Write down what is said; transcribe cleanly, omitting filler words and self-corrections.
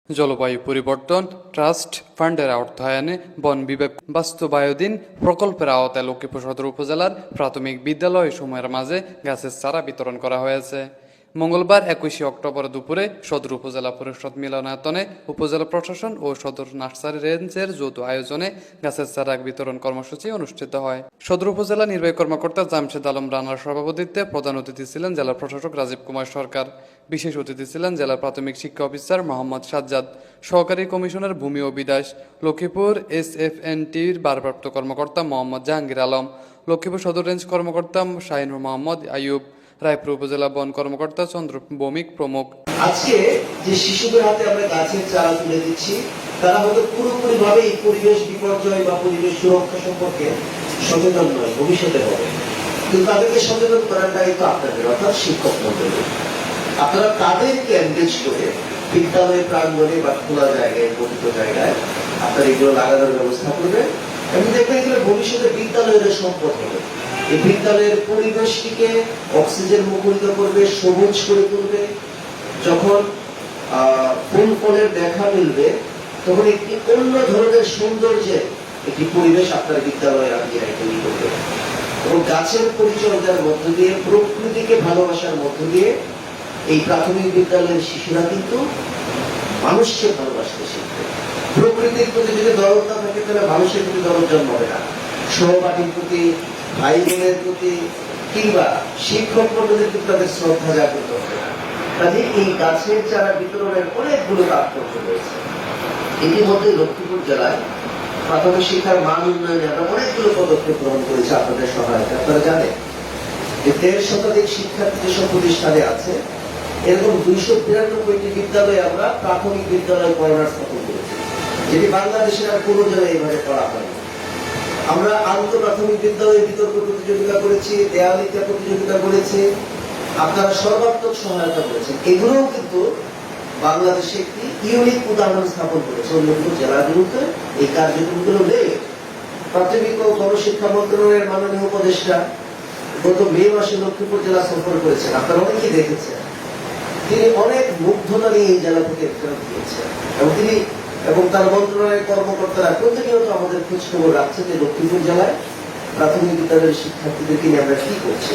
জলবায়ু পরিবর্তন ট্রাস্ট ফান্ডের অর্থায়নে বন বিভাগ বাস্তবায়নাধীন প্রকল্পের আওতায় লক্ষ্মীপুর সদর উপজেলার প্রাথমিক বিদ্যালয়সমূহের মাঝে গাছের চারা বিতরণ করা হয়েছে। মঙ্গলবার ২১ অক্টোবর দুপুরে সদর উপজেলা পরিষদ মিলনায়তনে উপজেলা প্রশাসন ও সদর নার্সারি রেঞ্জের যৌথ আয়োজনে গাছের চারা বিতরণ কর্মসূচি অনুষ্ঠিত হয়। সদর উপজেলা নির্বাহী কর্মকর্তা জামশেদ আলম রানার সভাপতিত্বে প্রধান অতিথি ছিলেন জেলা প্রশাসক রাজীব কুমার সরকার। বিশেষ অতিথি ছিলেন জেলা প্রাথমিক শিক্ষা অফিসার মোহাম্মদ সাজ্জাদ, সহকারী কমিশনার ভূমি ও বিদাশ, লক্ষ্মীপুর SFNটির ভারপ্রাপ্ত কর্মকর্তা মোহাম্মদ জাহাঙ্গীর আলম, লক্ষ্মীপুর সদর রেঞ্জ কর্মকর্তা শাহিনুর মোহাম্মদ আইয়ুব, রায়পুর উপজেলা বন কর্মকর্তা চন্দ্র ভৌমিক প্রমুখ। আজকে যে শিশুদের হাতে আমরা গাছের চারা তুলে দিচ্ছি, তারা হয়তো পুরোপুরি ভাবে এই পরিবেশ বিপর্যয় বা পরিবেশ সুরক্ষা সম্পর্কে সচেতন নয়, ভবিষ্যতে হবে, কিন্তু তাদেরকে সচেতন করার দায়িত্ব আপনাদের, অর্থাৎ শিক্ষক মন্ডলী। আপনারা তাদেরকে এনগেজ করে বিদ্যালয় প্রাঙ্গণে বা খোলা জায়গায়, পতিত জায়গায় আপনারা এগুলো লাগানোর ব্যবস্থা করবেন এবং দেখবেন এগুলো ভবিষ্যতে বিদ্যালয়ের সম্পদ হবে। এই বিদ্যালয়ের পরিবেশটিকে অক্সিজেন মুখরিত করবে, সবুজ করে তুলবে। যখন ফুল ফলের দেখা মিলবে, তখন একটি অন্য ধরনের সৌন্দর্যের একটি পরিবেশ আপনার বিদ্যালয়ে তৈরি করবে। এবং গাছের পরিচর্যার মধ্য দিয়ে, প্রকৃতিকে ভালোবাসার মধ্য দিয়ে এই প্রাথমিক বিদ্যালয়ের শিশুরা কিন্তু মানুষকে ভালোবাসতে শিখবে। প্রকৃতির প্রতি যদি দরদ না থাকে, তাহলে মানুষের প্রতি দরদ জন্মাবে না। সহপাঠীর প্রতি, ভাই বোনের প্রতি, কিংবা শিক্ষক মন্ডলীর প্রতি তাদের শ্রদ্ধা জাগ্রত হবে না। কাজে এই গাছের চারা বিতরণের অনেকগুলো তাৎপর্য রয়েছে। ইতিমধ্যে লক্ষ্মীপুর জেলায় প্রাথমিক শিক্ষার মান উন্নয়নে আমরা অনেকগুলো পদক্ষেপ গ্রহণ করেছি আপনাদের সহায়তা। আপনারা জানেন যে ১৫০ শতাধিক শিক্ষার্থী যেসব প্রতিষ্ঠানে আছে, এরকম ২৯২টি বিদ্যালয়ে আমরা প্রাথমিক বিদ্যালয় কর্নার স্থাপন করেছি, যেটি বাংলাদেশের আর কোনো জায়গায় এইভাবে করা হয়নি। আমরা আন্ত প্রাথমিক বিদ্যালয়ে বিতর্ক প্রতিযোগিতা করেছি, দেয়ালিকা প্রতিযোগিতা করেছি, আপনারা সর্বাত্মক সহায়তা করেছেন। এগুলোও কিন্তু বাংলাদেশে একটি ইউনিক উদাহরণ স্থাপন করেছে অন্যান্য জেলাগুলোতে। এই কার্যক্রমগুলো নেই। প্রাথমিক ও গণশিক্ষা মন্ত্রণালয়ের মাননীয় উপদেষ্টা গত মে মাসে লক্ষ্মীপুর জেলা সফর করেছেন, আপনারা অনেকেই দেখেছেন। তিনি অনেক মুগ্ধতা নিয়ে এই জেলা থেকে ফেরত দিয়েছেন এবং তার মন্ত্রণালয়ের কর্মকর্তারা প্রতিনিয়ত আমাদের খোঁজ খবর রাখছে যে লক্ষ্মীপুর জেলায় প্রাথমিক বিদ্যালয়ের শিক্ষার্থীদেরকে নিয়ে আমরা কি করছি।